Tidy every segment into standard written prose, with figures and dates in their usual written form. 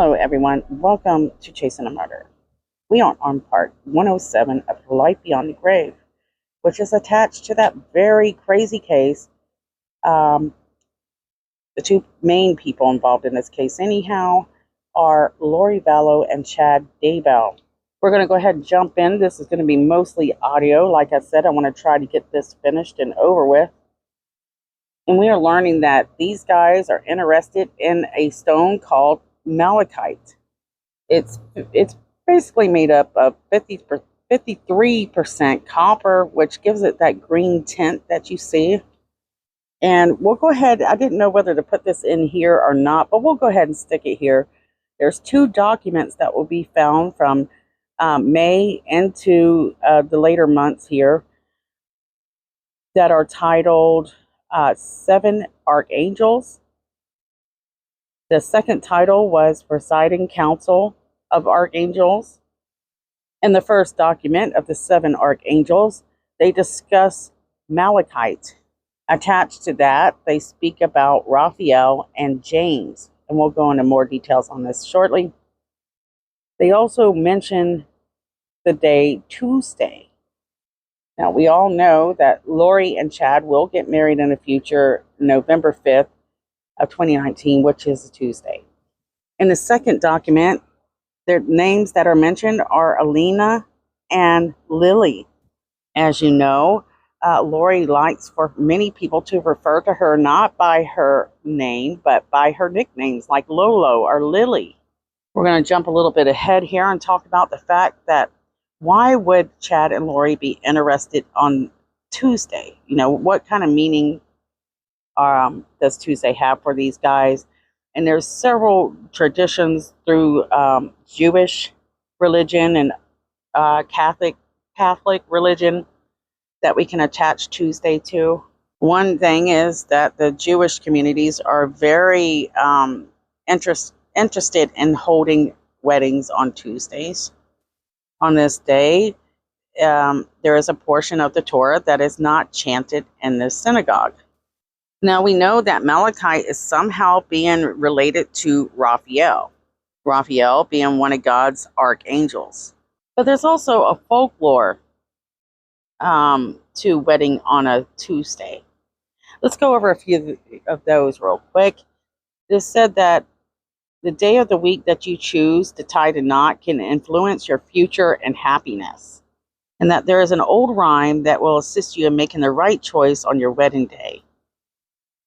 Hello, everyone. Welcome to Chasing a Murder. We are on part 107 of Life Beyond the Grave, which is attached to that very crazy case. The two main people involved in this case, anyhow, are Vallow and Chad Daybell. We're going to go ahead and jump in. This is going to be mostly audio. Like I said, I want to try to get this finished and over with. And we are learning that these guys are interested in a stone called malachite. It's basically made up of 53% copper, which gives it that green tint that you see. And we'll go ahead. I didn't know whether to put this in here or not, but we'll go ahead and stick it here. There's two documents that will be found from May into the later months here that are titled Seven Archangels. The second title was Presiding Council of Archangels. In the first document of the seven archangels, they discuss malachite. Attached to that, they speak about Raphael and James, and we'll go into more details on this shortly. They also mention the day Tuesday. Now, we all know that Lori and Chad will get married in the future, November 5th of 2019, which is a Tuesday. In the second document, their names that are mentioned are Alina and Lily. As you know, Lori likes for many people to refer to her not by her name, but by her nicknames like Lolo or Lily. We're going to jump a little bit ahead here and talk about the fact that why would Chad and Lori be interested on Tuesday? You know, what kind of meaning does Tuesday have for these guys? And there's several traditions through Jewish religion and Catholic religion that we can attach Tuesday to. One thing is that the Jewish communities are very interested in holding weddings on Tuesdays. On this day, there is a portion of the Torah that is not chanted in the synagogue. Now, we know that malachite is somehow being related to Raphael being one of God's archangels. But there's also a folklore to wedding on a Tuesday. Let's go over a few of those real quick. It is said that the day of the week that you choose to tie the knot can influence your future and happiness. And that there is an old rhyme that will assist you in making the right choice on your wedding day.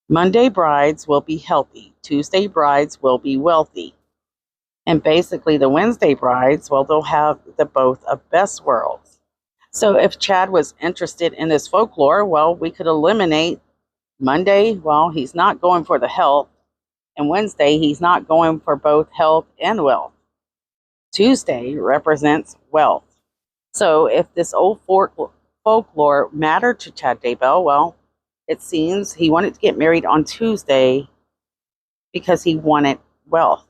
Monday brides will be healthy. Tuesday brides will be wealthy. And basically the Wednesday brides, well, they'll have the both of best worlds. So if Chad was interested in this folklore, well, we could eliminate Monday. Well, he's not going for the health. And Wednesday, he's not going for both health and wealth. Tuesday represents wealth. So if this old folklore mattered to Chad Daybell, well, it seems he wanted to get married on Tuesday because he wanted wealth.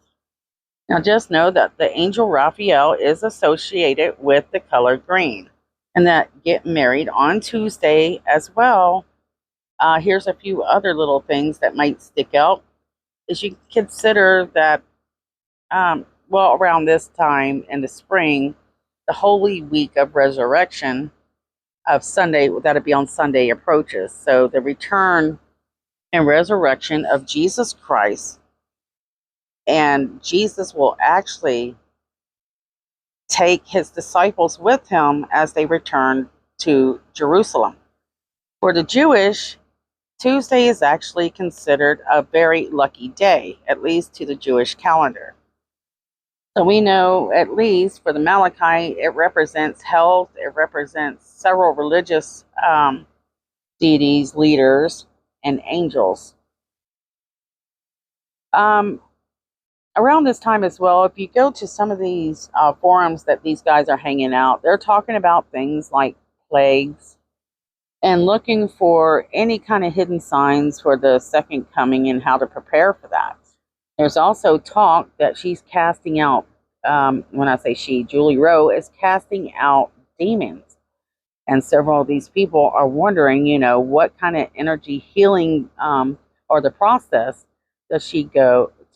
Now just know that the angel Raphael is associated with the color green, and that get married on Tuesday as well. Here's a few other little things that might stick out. Is you consider that, around this time in the spring, the Holy Week of Resurrection of Sunday, that'll be on Sunday, approaches. So the return and resurrection of Jesus Christ, and Jesus will actually take his disciples with him as they return to Jerusalem. For the Jewish, Tuesday is actually considered a very lucky day, at least to the Jewish calendar. So we know, at least for the malachite, it represents health. It represents several religious deities, leaders, and angels. Around this time as well, if you go to some of these forums that these guys are hanging out, they're talking about things like plagues and looking for any kind of hidden signs for the second coming and how to prepare for that. There's also talk that she's casting out, when I say she, Julie Rowe is casting out demons. And several of these people are wondering, what kind of energy healing or the process does she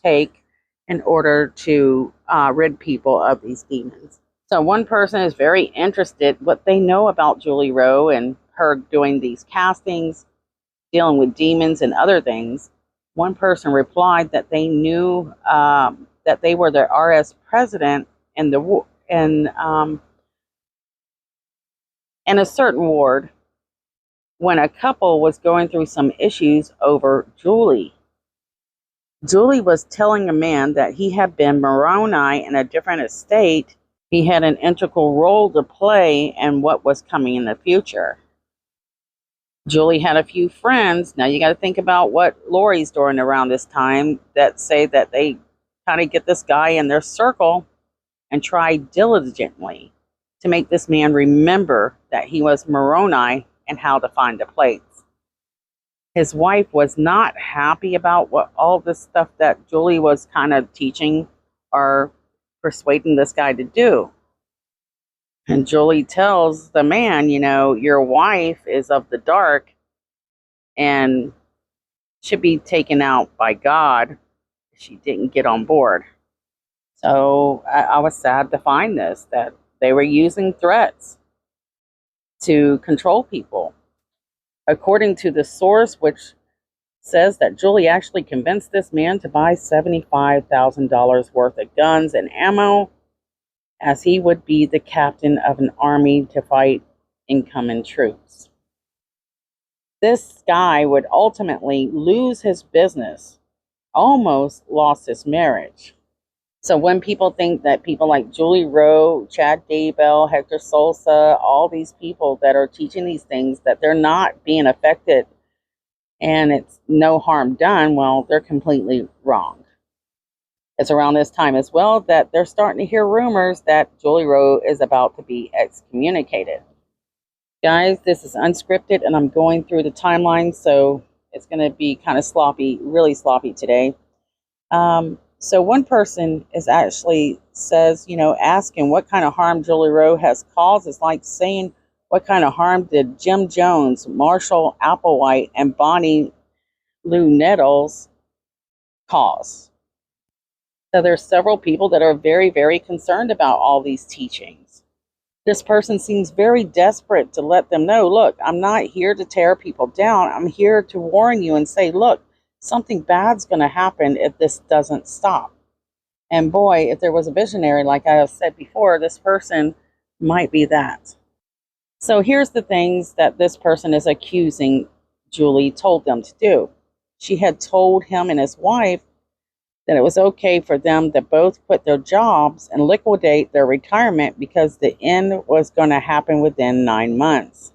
take in order to rid people of these demons. So one person is very interested what they know about Julie Rowe and her doing these castings, dealing with demons and other things. One person replied that they knew that they were the RS president in the in a certain ward when a couple was going through some issues over Julie. Julie was telling a man that he had been Moroni in a different estate. He had an integral role to play in what was coming in the future. Julie had a few friends. Now you got to think about what Lori's doing around this time that say that they kind of get this guy in their circle and try diligently to make this man remember that he was Moroni and how to find the plates. His wife was not happy about what all this stuff that Julie was kind of teaching or persuading this guy to do. And Julie tells the man, you know, your wife is of the dark and should be taken out by God if she didn't get on board. So I was sad to find this, that they were using threats to control people. According to the source, which says that Julie actually convinced this man to buy $75,000 worth of guns and ammo, as he would be the captain of an army to fight incoming troops. This guy would ultimately lose his business, almost lost his marriage. So when people think that people like Julie Rowe, Chad Daybell, Hector Solsa, all these people that are teaching these things, that they're not being affected and it's no harm done, well, they're completely wrong. It's around this time as well that they're starting to hear rumors that Julie Rowe is about to be excommunicated. Guys, this is unscripted and I'm going through the timeline, so it's going to be kind of sloppy, really sloppy today. So one person is actually says, you know, asking what kind of harm Julie Rowe has caused is like saying what kind of harm did Jim Jones, Marshall Applewhite, and Bonnie Lou Nettles cause. So there's several people that are very, very concerned about all these teachings. This person seems very desperate to let them know, look, I'm not here to tear people down. I'm here to warn you and say, look, something bad's going to happen if this doesn't stop. And boy, if there was a visionary, like I have said before, this person might be that. So here's the things that this person is accusing Julie told them to do. She had told him and his wife that it was okay for them to both quit their jobs and liquidate their retirement because the end was going to happen within 9 months.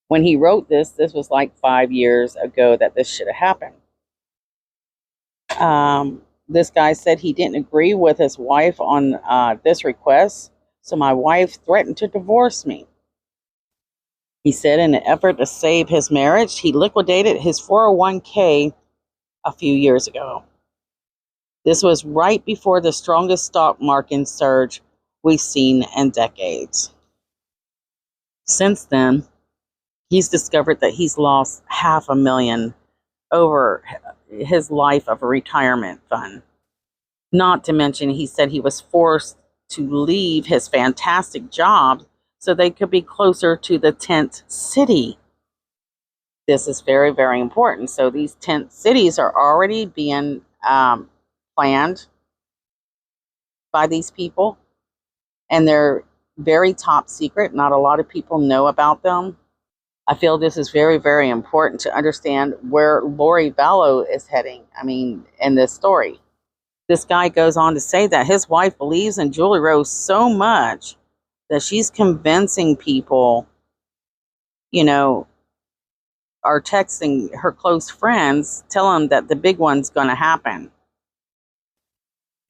When he wrote this was like 5 years ago that this should have happened. This guy said he didn't agree with his wife on this request, so my wife threatened to divorce me. He said in an effort to save his marriage, he liquidated his 401k a few years ago. This was right before the strongest stock market surge we've seen in decades. Since then, he's discovered that he's lost $500,000 over his life of a retirement fund. Not to mention, he said he was forced to leave his fantastic job so they could be closer to the tent city. This is very, very important. So these tent cities are already being planned by these people, and they're very top secret. Not a lot of people know about them. I feel this is very, very important to understand where Lori Vallow is heading, in this story. This guy goes on to say that his wife believes in Julie Rowe so much that she's convincing people, are texting her close friends, telling them that the big one's going to happen.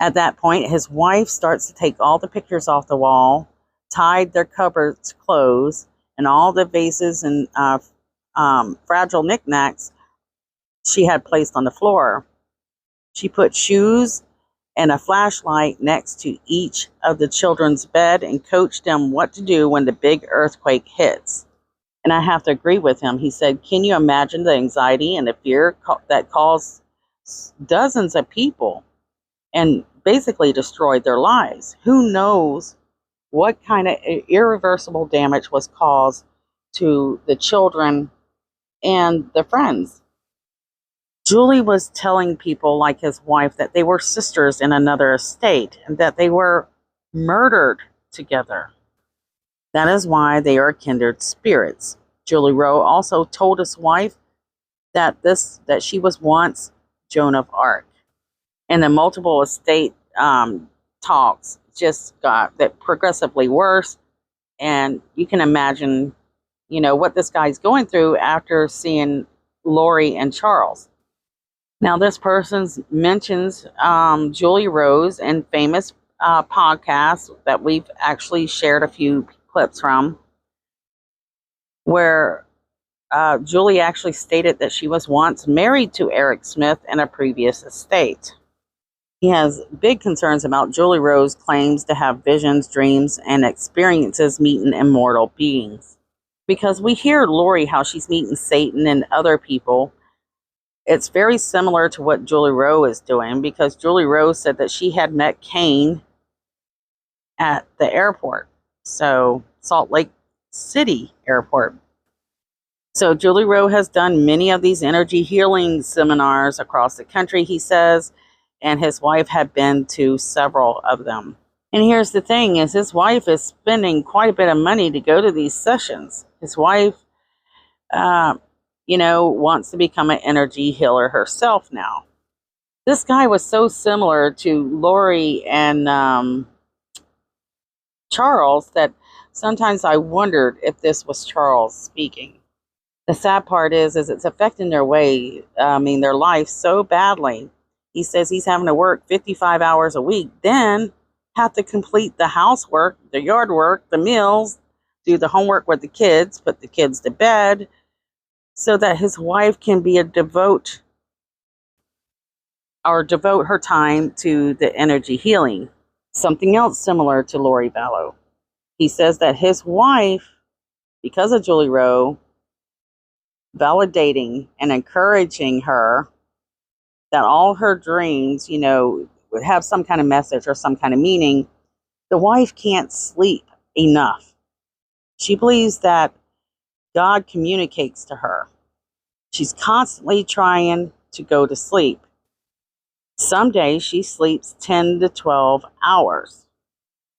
At that point, his wife starts to take all the pictures off the wall, tied their cupboards closed, and all the vases and fragile knickknacks she had placed on the floor. She put shoes and a flashlight next to each of the children's bed and coached them what to do when the big earthquake hits. And I have to agree with him. He said, can you imagine the anxiety and the fear that caused dozens of people and basically destroyed their lives. Who knows what kind of irreversible damage was caused to the children and the friends. Julie was telling people like his wife that they were sisters in another estate and that they were murdered together. That is why they are kindred spirits. Julie Rowe also told his wife that she was once Joan of Arc. And the multiple estate talks just got that progressively worse. And you can imagine, what this guy's going through after seeing Lori and Charles. Now, this person mentions Julie Rose in famous podcasts that we've actually shared a few clips from, where Julie actually stated that she was once married to Eric Smith in a previous estate. He has big concerns about Julie Rowe's claims to have visions, dreams, and experiences meeting immortal beings. Because we hear Lori how she's meeting Satan and other people. It's very similar to what Julie Rowe is doing, because Julie Rowe said that she had met Cain at the airport. So, Salt Lake City Airport. So, Julie Rowe has done many of these energy healing seminars across the country, he says, and his wife had been to several of them. And here's the thing, is his wife is spending quite a bit of money to go to these sessions. His wife, wants to become an energy healer herself now. This guy was so similar to Lori and Charles that sometimes I wondered if this was Charles speaking. The sad part is it's affecting their their life so badly. He says he's having to work 55 hours a week, then have to complete the housework, the yard work, the meals, do the homework with the kids, put the kids to bed, so that his wife can devote her time to the energy healing. Something else similar to Lori Vallow. He says that his wife, because of Julie Rowe, validating and encouraging her, that all her dreams, would have some kind of message or some kind of meaning, the wife can't sleep enough. She believes that God communicates to her. She's constantly trying to go to sleep. Some days she sleeps 10 to 12 hours.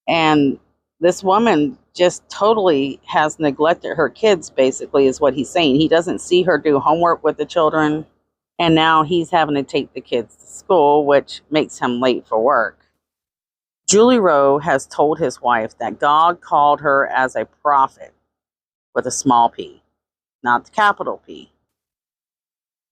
And this woman just totally has neglected her kids, basically, is what he's saying. He doesn't see her do homework with the children. And now he's having to take the kids to school, which makes him late for work. Julie Rowe has told his wife that God called her as a prophet with a small p, not the capital P.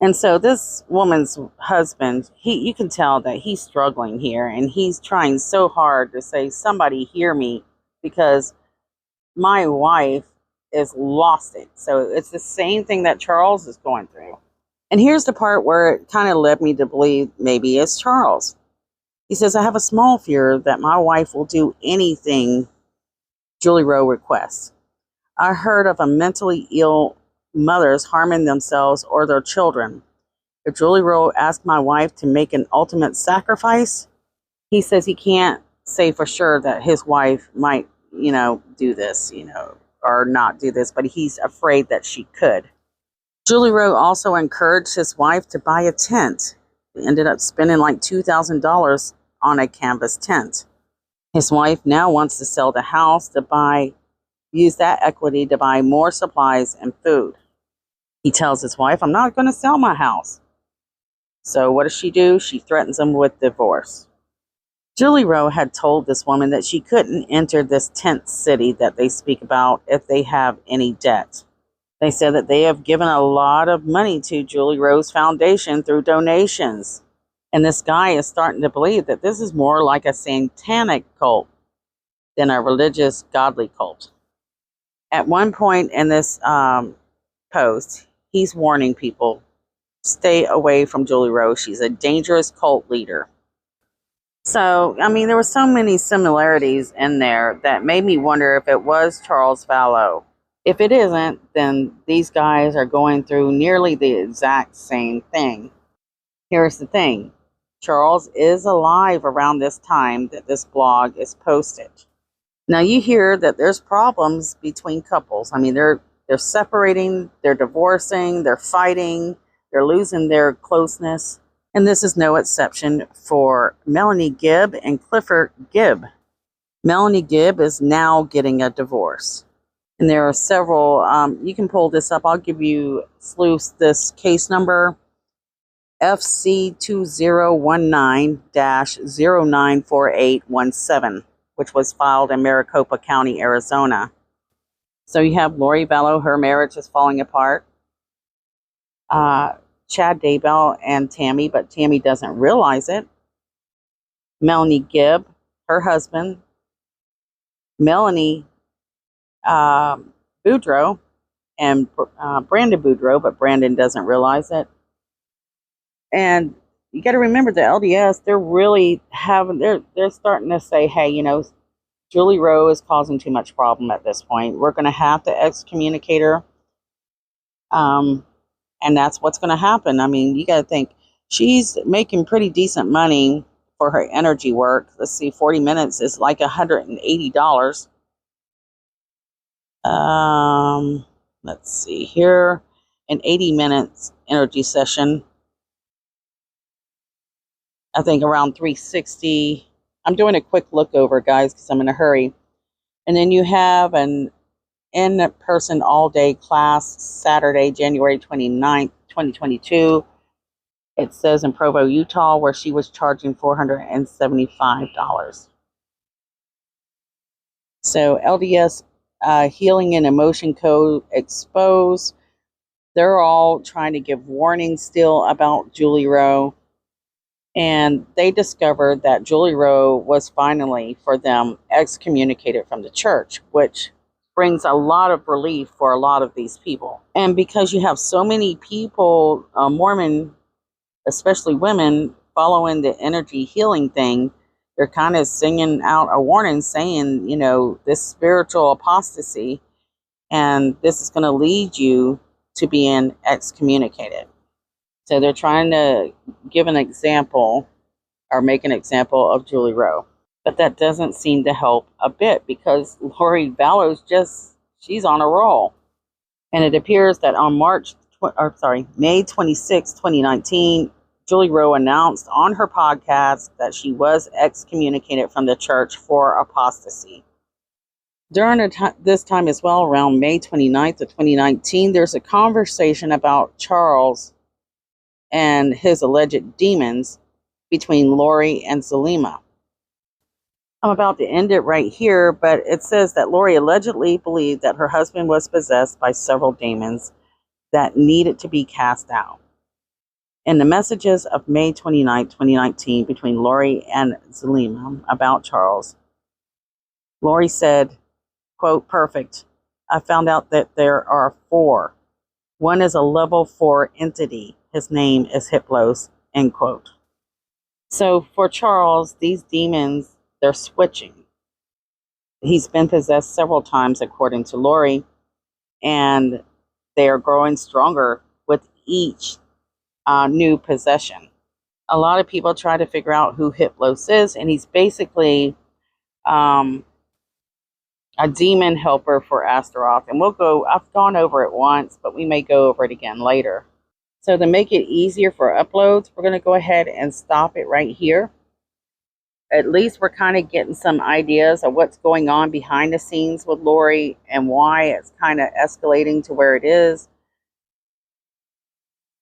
And so this woman's husband, you can tell that he's struggling here, and he's trying so hard to say, somebody hear me, because my wife is lost it. So it's the same thing that Charles is going through. And here's the part where it kind of led me to believe maybe it's Charles. He says, I have a small fear that my wife will do anything Julie Rowe requests. I heard of a mentally ill mothers harming themselves or their children. If Julie Rowe asked my wife to make an ultimate sacrifice, he says he can't say for sure that his wife might, do this, or not do this, but he's afraid that she could. Julie Rowe also encouraged his wife to buy a tent. He ended up spending like $2,000 on a canvas tent. His wife now wants to sell the house to use that equity to buy more supplies and food. He tells his wife, I'm not going to sell my house. So what does she do? She threatens him with divorce. Julie Rowe had told this woman that she couldn't enter this tent city that they speak about if they have any debt. They said that they have given a lot of money to Julie Rowe's foundation through donations. And this guy is starting to believe that this is more like a satanic cult than a religious, godly cult. At one point in this post, he's warning people, stay away from Julie Rowe. She's a dangerous cult leader. So, there were so many similarities in there that made me wonder if it was Charles Vallow. If it isn't, then these guys are going through nearly the exact same thing. Here's the thing. Charles is alive around this time that this blog is posted. Now you hear that there's problems between couples. I mean, they're separating, they're divorcing, they're fighting, they're losing their closeness. And this is no exception for Melanie Gibb and Clifford Gibb. Melanie Gibb is now getting a divorce. And there are several, you can pull this up. I'll give you this case number, FC2019-094817, which was filed in Maricopa County, Arizona. So you have Lori Vallow, her marriage is falling apart. Chad Daybell and Tammy, but Tammy doesn't realize it. Melanie Gibb, her husband. Melanie Boudreaux and Brandon Boudreaux, but Brandon doesn't realize it. And you got to remember the LDS, they're really they're starting to say, hey, you know, Julie Rowe is causing too much problem at this point. We're going to have to excommunicate her. And that's what's going to happen. I mean, you got to think, she's making pretty decent money for her energy work. Let's see, 40 minutes is like $180. Let's see here, an 80 minutes energy session, I think around $360. I'm doing a quick look over, guys, because I'm in a hurry. And then you have an in-person all-day class Saturday, January 29th, 2022. It says in Provo, Utah, where she was charging $475. So LDS Healing and Emotion Code exposed. They're all trying to give warnings still about Julie Rowe. And they discovered that Julie Rowe was finally, for them, excommunicated from the church, which brings a lot of relief for a lot of these people. And because you have so many people, Mormon, especially women, following the energy healing thing, they're kind of singing out a warning saying, you know, this spiritual apostasy, and this is going to lead you to being excommunicated. So they're trying to give an example or make an example of Julie Rowe. But that doesn't seem to help a bit because Lori Vallow's she's on a roll. And it appears that on May 26, 2019, Julie Rowe announced on her podcast that she was excommunicated from the church for apostasy. During this time as well, around May 29th of 2019, there's a conversation about Charles and his alleged demons between Lori and Zelima. I'm about to end it right here, but it says that Lori allegedly believed that her husband was possessed by several demons that needed to be cast out. In the messages of May 29, 2019, between Lori and Zelima about Charles, Lori said, quote, perfect. I found out that there are 4. One is a level 4 entity. His name is Hiplos, end quote. So for Charles, these demons, they're switching. He's been possessed several times, according to Lori, and they are growing stronger with each new possession. A lot of people try to figure out who Hiplos is, and he's basically a demon helper for Astaroth. And I've gone over it once, but we may go over it again later. So to make it easier for uploads, we're going to go ahead and stop it right here. At least we're kind of getting some ideas of what's going on behind the scenes with Lori and why it's kind of escalating to where it is.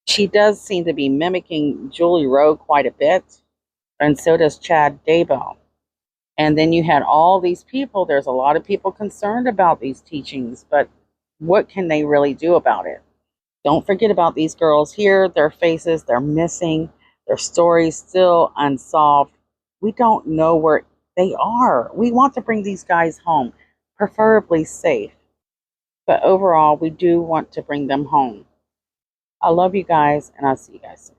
She does seem to be mimicking Julie Rowe quite a bit, and so does Chad Daybell. And then you had all these people. There's a lot of people concerned about these teachings, but what can they really do about it? Don't forget about these girls here. Their faces, they're missing. Their stories still unsolved. We don't know where they are. We want to bring these guys home, preferably safe. But overall, we do want to bring them home. I love you guys, and I'll see you guys soon.